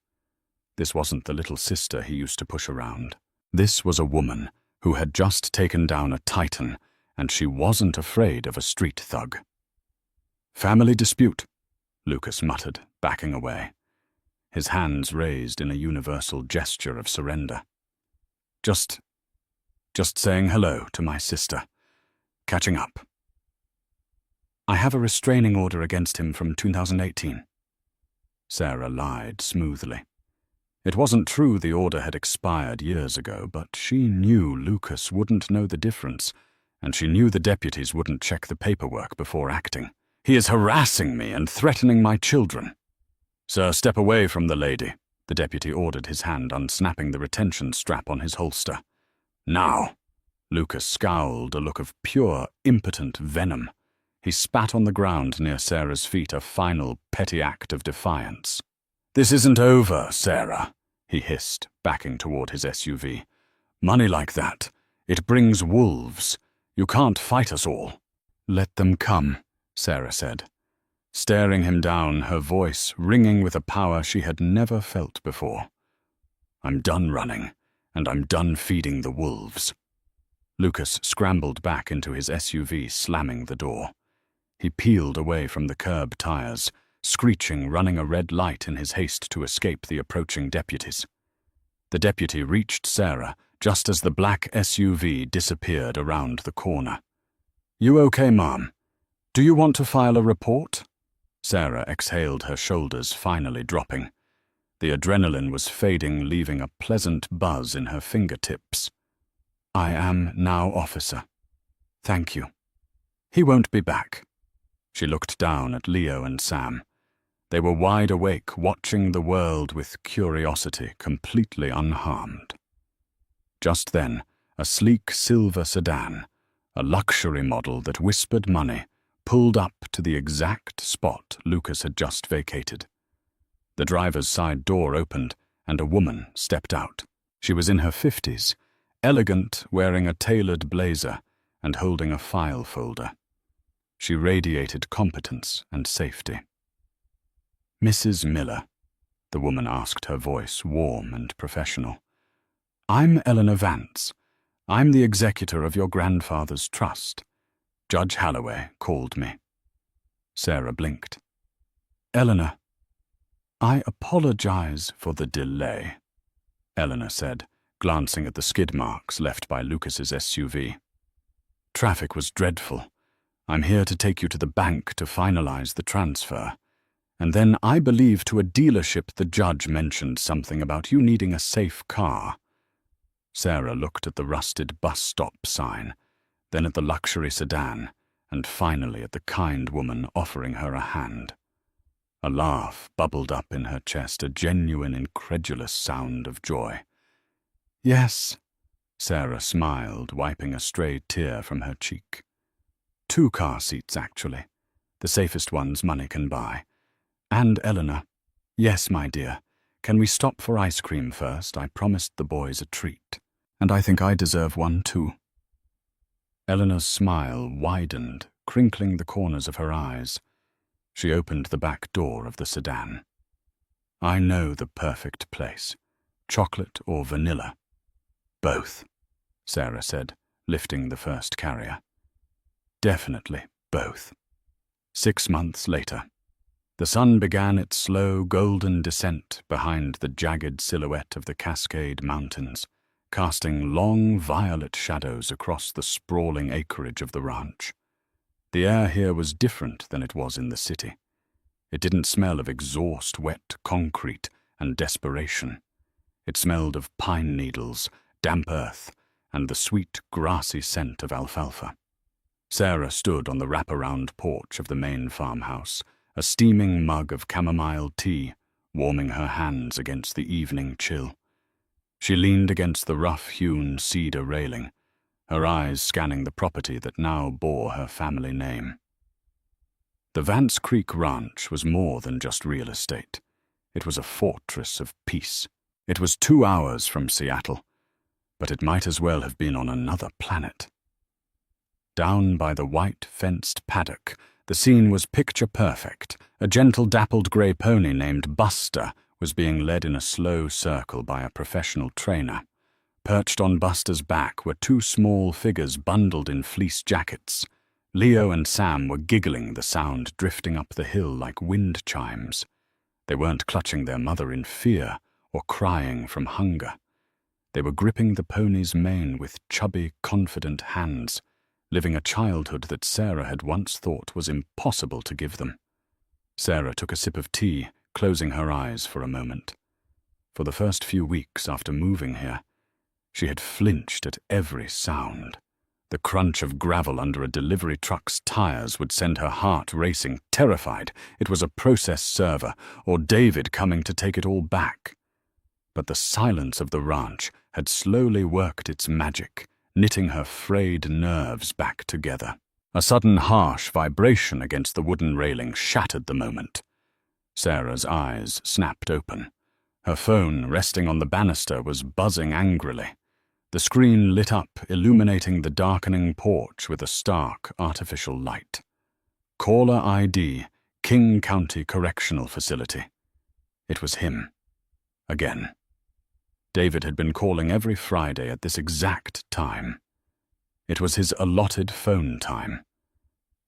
This wasn't the little sister he used to push around. This was a woman who had just taken down a titan, and she wasn't afraid of a street thug. "Family dispute," Lucas muttered, backing away. His hands raised in a universal gesture of surrender. Just saying hello to my sister. Catching up. "I have a restraining order against him from 2018. Sarah lied smoothly. It wasn't true the order had expired years ago, but she knew Lucas wouldn't know the difference, and she knew the deputies wouldn't check the paperwork before acting. "He is harassing me and threatening my children." "Sir, step away from the lady," the deputy ordered, his hand unsnapping the retention strap on his holster. "Now." Lucas scowled, a look of pure, impotent venom. He spat on the ground near Sarah's feet, a final, petty act of defiance. "This isn't over, Sarah," he hissed, backing toward his SUV. "Money like that, it brings wolves. You can't fight us all." "Let them come," Sarah said, staring him down, her voice ringing with a power she had never felt before. "I'm done running, and I'm done feeding the wolves." Lucas scrambled back into his SUV, slamming the door. He peeled away from the curb tires, screeching, running a red light in his haste to escape the approaching deputies. The deputy reached Sarah just as the black SUV disappeared around the corner. "You okay, Mom? Do you want to file a report?" Sarah exhaled, her shoulders finally dropping. The adrenaline was fading, leaving a pleasant buzz in her fingertips. "I am now, officer. Thank you. He won't be back." She looked down at Leo and Sam. They were wide awake, watching the world with curiosity, completely unharmed. Just then, a sleek silver sedan, a luxury model that whispered money, pulled up to the exact spot Lucas had just vacated. The driver's side door opened, and a woman stepped out. She was in her 50s, elegant, wearing a tailored blazer and holding a file folder. She radiated competence and safety. "Mrs. Miller," the woman asked, her voice warm and professional. "I'm Eleanor Vance. I'm the executor of your grandfather's trust. Judge Halloway called me." Sarah blinked. "Eleanor, I apologize for the delay," Eleanor said, glancing at the skid marks left by Lucas's SUV. "Traffic was dreadful. I'm here to take you to the bank to finalize the transfer. And then I believe to a dealership the judge mentioned something about you needing a safe car." Sarah looked at the rusted bus stop sign, then at the luxury sedan, and finally at the kind woman offering her a hand. A laugh bubbled up in her chest, a genuine, incredulous sound of joy. "Yes," Sarah smiled, wiping a stray tear from her cheek. "2 car seats, actually. The safest ones money can buy. And Eleanor." "Yes, my dear. Can we stop for ice cream first? I promised the boys a treat. And I think I deserve one, too." Eleanor's smile widened, crinkling the corners of her eyes. She opened the back door of the sedan. "I know the perfect place. Chocolate or vanilla?" "Both," Sarah said, lifting the first carrier. "Definitely both." 6 months later. The sun began its slow, golden descent behind the jagged silhouette of the Cascade Mountains, casting long, violet shadows across the sprawling acreage of the ranch. The air here was different than it was in the city. It didn't smell of exhaust, wet concrete, and desperation. It smelled of pine needles, damp earth, and the sweet, grassy scent of alfalfa. Sarah stood on the wraparound porch of the main farmhouse, a steaming mug of chamomile tea, warming her hands against the evening chill. She leaned against the rough-hewn cedar railing, her eyes scanning the property that now bore her family name. The Vance Creek Ranch was more than just real estate. It was a fortress of peace. It was 2 hours from Seattle, but it might as well have been on another planet. Down by the white-fenced paddock, the scene was picture-perfect. A gentle dappled grey pony named Buster was being led in a slow circle by a professional trainer. Perched on Buster's back were 2 small figures bundled in fleece jackets. Leo and Sam were giggling, the sound drifting up the hill like wind chimes. They weren't clutching their mother in fear or crying from hunger. They were gripping the pony's mane with chubby, confident hands, living a childhood that Sarah had once thought was impossible to give them. Sarah took a sip of tea, closing her eyes for a moment. For the first few weeks after moving here, she had flinched at every sound. The crunch of gravel under a delivery truck's tires would send her heart racing, terrified it was a process server or David coming to take it all back. But the silence of the ranch had slowly worked its magic, knitting her frayed nerves back together. A sudden harsh vibration against the wooden railing shattered the moment. Sarah's eyes snapped open. Her phone, resting on the banister, was buzzing angrily. The screen lit up, illuminating the darkening porch with a stark, artificial light. Caller ID, King County Correctional Facility. It was him. Again. David had been calling every Friday at this exact time. It was his allotted phone time.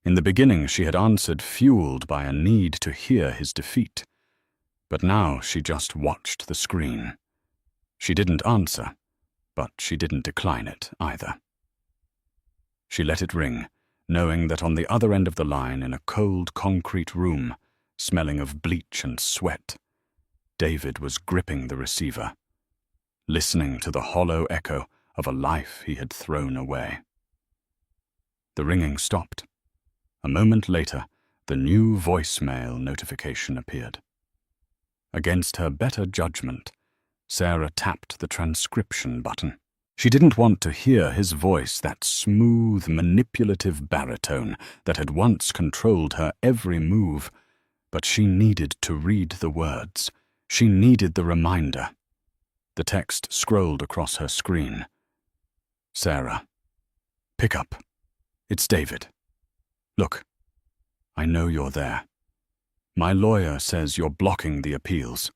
In the beginning, she had answered, fueled by a need to hear his defeat. But now she just watched the screen. She didn't answer, but she didn't decline it either. She let it ring, knowing that on the other end of the line, in a cold concrete room, smelling of bleach and sweat, David was gripping the receiver, listening to the hollow echo of a life he had thrown away. The ringing stopped. A moment later, the new voicemail notification appeared. Against her better judgment, Sarah tapped the transcription button. She didn't want to hear his voice, that smooth, manipulative baritone that had once controlled her every move, but she needed to read the words. She needed the reminder. The text scrolled across her screen. "Sarah, pick up. It's David. Look, I know you're there. My lawyer says you're blocking the appeals.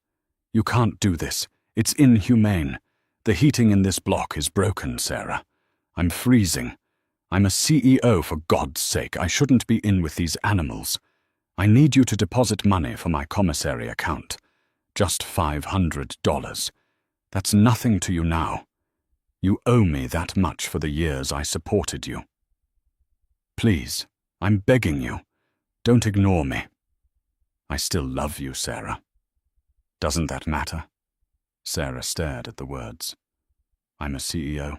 You can't do this. It's inhumane. The heating in this block is broken, Sarah. I'm freezing. I'm a CEO, for God's sake. I shouldn't be in with these animals. I need you to deposit money for my commissary account. Just $500. That's nothing to you now. You owe me that much for the years I supported you. Please, I'm begging you. Don't ignore me. I still love you, Sarah. Doesn't that matter?" Sarah stared at the words. "I'm a CEO.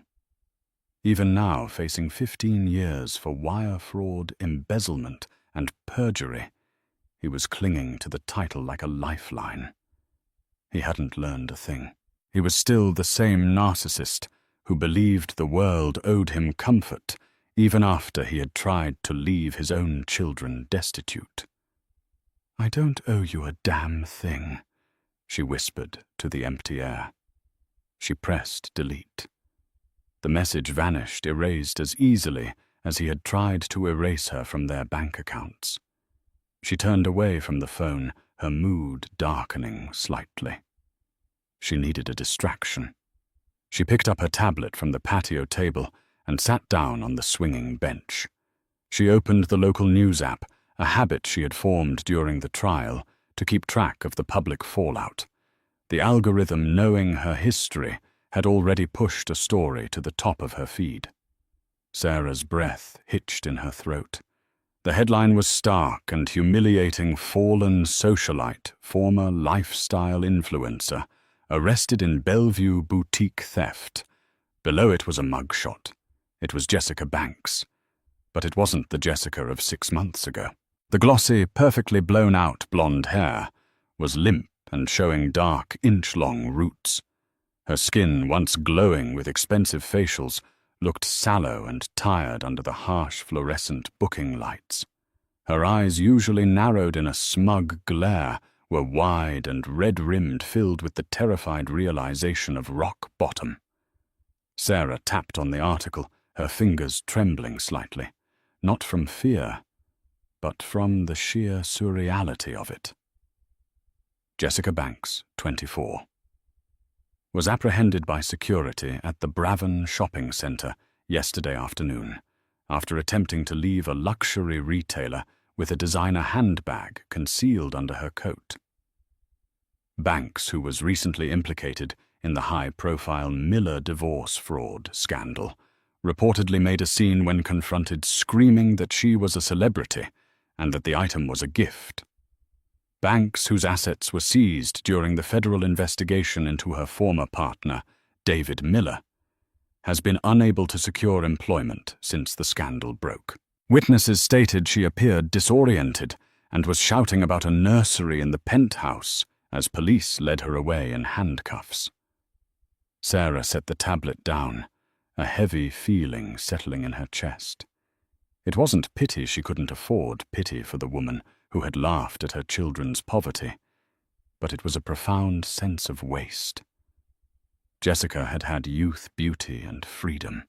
Even now, facing 15 years for wire fraud, embezzlement, and perjury, He was clinging to the title like a lifeline. He hadn't learned a thing. He was still the same narcissist who believed the world owed him comfort even after he had tried to leave his own children destitute. "I don't owe you a damn thing," she whispered to the empty air. She pressed delete. The message vanished, erased as easily as he had tried to erase her from their bank accounts. She turned away from the phone, her mood darkening slightly. She needed a distraction. She picked up her tablet from the patio table and sat down on the swinging bench. She opened the local news app, a habit she had formed during the trial to keep track of the public fallout. The algorithm, knowing her history, had already pushed a story to the top of her feed. Sarah's breath hitched in her throat. The headline was stark and humiliating: fallen socialite, former lifestyle influencer, arrested in Bellevue boutique theft. Below it was a mugshot. It was Jessica Banks. But it wasn't the Jessica of 6 months ago. The glossy, perfectly blown-out blonde hair was limp and showing dark, inch-long roots. Her skin, once glowing with expensive facials, looked sallow and tired under the harsh fluorescent booking lights. Her eyes, usually narrowed in a smug glare, were wide and red-rimmed, filled with the terrified realization of rock bottom. Sarah tapped on the article, her fingers trembling slightly, not from fear, but from the sheer surreality of it. Jessica Banks, 24. Was apprehended by security at the Bravon shopping centre yesterday afternoon after attempting to leave a luxury retailer with a designer handbag concealed under her coat. Banks, who was recently implicated in the high-profile Miller divorce fraud scandal, reportedly made a scene when confronted, screaming that she was a celebrity and that the item was a gift. Banks, whose assets were seized during the federal investigation into her former partner, David Miller, has been unable to secure employment since the scandal broke. Witnesses stated she appeared disoriented and was shouting about a nursery in the penthouse as police led her away in handcuffs. Sarah set the tablet down, a heavy feeling settling in her chest. It wasn't pity; she couldn't afford pity for the woman who had laughed at her children's poverty, but it was a profound sense of waste. Jessica had had youth, beauty, and freedom.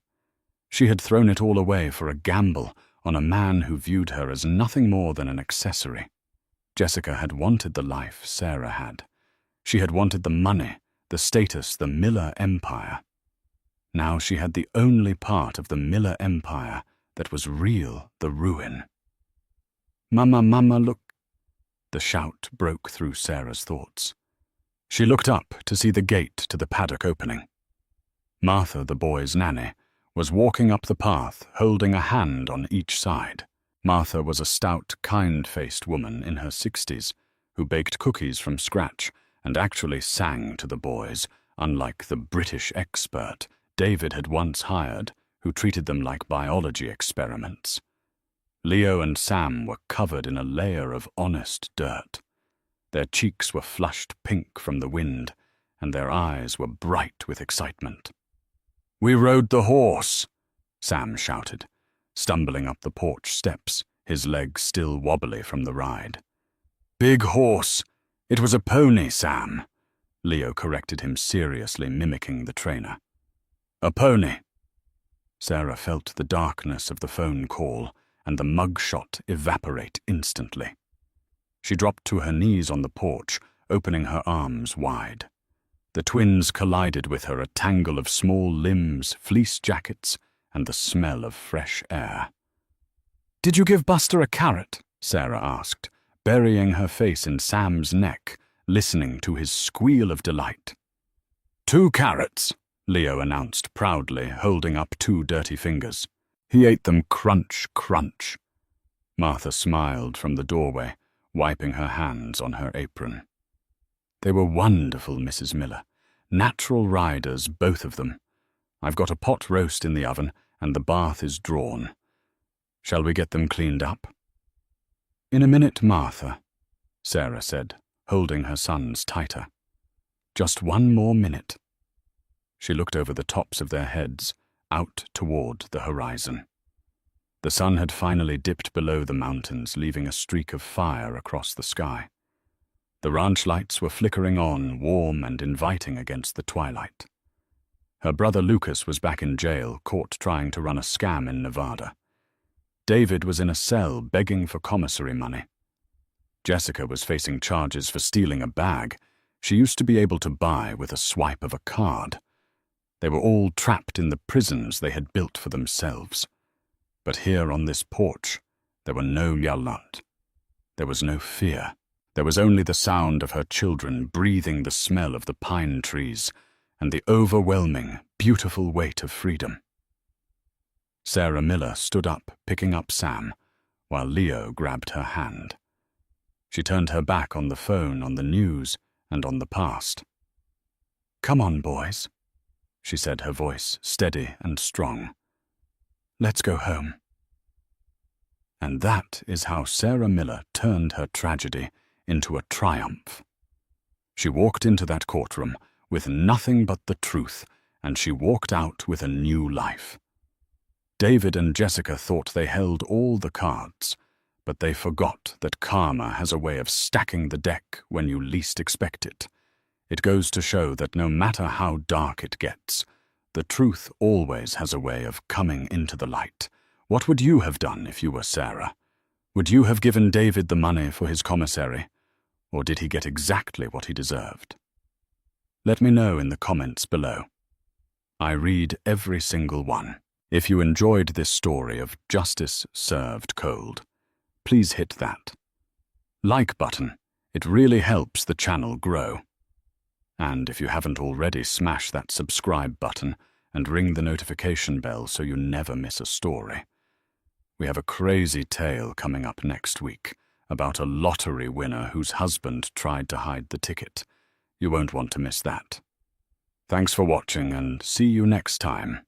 She had thrown it all away for a gamble on a man who viewed her as nothing more than an accessory. Jessica had wanted the life Sarah had. She had wanted the money, the status, the Miller empire. Now she had the only part of the Miller empire that was real, the ruin. "Mama, Mama, look!" The shout broke through Sarah's thoughts. She looked up to see the gate to the paddock opening. Martha, the boy's nanny, was walking up the path, holding a hand on each side. Martha was a stout, kind-faced woman in her 60s who baked cookies from scratch and actually sang to the boys, unlike the British expert David had once hired, who treated them like biology experiments. Leo and Sam were covered in a layer of honest dirt. Their cheeks were flushed pink from the wind, and their eyes were bright with excitement. "We rode the horse," Sam shouted, stumbling up the porch steps, his legs still wobbly from the ride. "Big horse. It was a pony, Sam," Leo corrected him seriously, mimicking the trainer. "A pony." Sarah felt the darkness of the phone call and the mugshot evaporate instantly. She dropped to her knees on the porch, opening her arms wide. The twins collided with her, a tangle of small limbs, fleece jackets, and the smell of fresh air. "Did you give Buster a carrot?" Sarah asked, burying her face in Sam's neck, listening to his squeal of delight. "2 carrots," Leo announced proudly, holding up 2 dirty fingers. He ate them crunch, crunch. Martha smiled from the doorway, wiping her hands on her apron. "They were wonderful, Mrs. Miller. Natural riders, both of them. I've got a pot roast in the oven, and the bath is drawn. Shall we get them cleaned up?" "In a minute, Martha," Sarah said, holding her sons tighter. Just 1 more minute. She looked over the tops of their heads, out toward the horizon. The sun had finally dipped below the mountains, leaving a streak of fire across the sky. The ranch lights were flickering on, warm and inviting against the twilight. Her brother Lucas was back in jail, caught trying to run a scam in Nevada. David was in a cell begging for commissary money. Jessica was facing charges for stealing a bag she used to be able to buy with a swipe of a card. They were all trapped in the prisons they had built for themselves. But here on this porch, there were no Yalant. There was no fear. There was only the sound of her children breathing the smell of the pine trees and the overwhelming, beautiful weight of freedom. Sarah Miller stood up, picking up Sam, while Leo grabbed her hand. She turned her back on the phone, on the news, and on the past. "Come on, boys," she said, her voice steady and strong. "Let's go home." And that is how Sarah Miller turned her tragedy into a triumph. She walked into that courtroom with nothing but the truth, and she walked out with a new life. David and Jessica thought they held all the cards, but they forgot that karma has a way of stacking the deck when you least expect it. It goes to show that no matter how dark it gets, the truth always has a way of coming into the light. What would you have done if you were Sarah? Would you have given David the money for his commissary, or did he get exactly what he deserved? Let me know in the comments below. I read every single one. If you enjoyed this story of justice served cold, please hit that like button. It really helps the channel grow. And if you haven't already, smash that subscribe button and ring the notification bell so you never miss a story. We have a crazy tale coming up next week about a lottery winner whose husband tried to hide the ticket. You won't want to miss that. Thanks for watching and see you next time.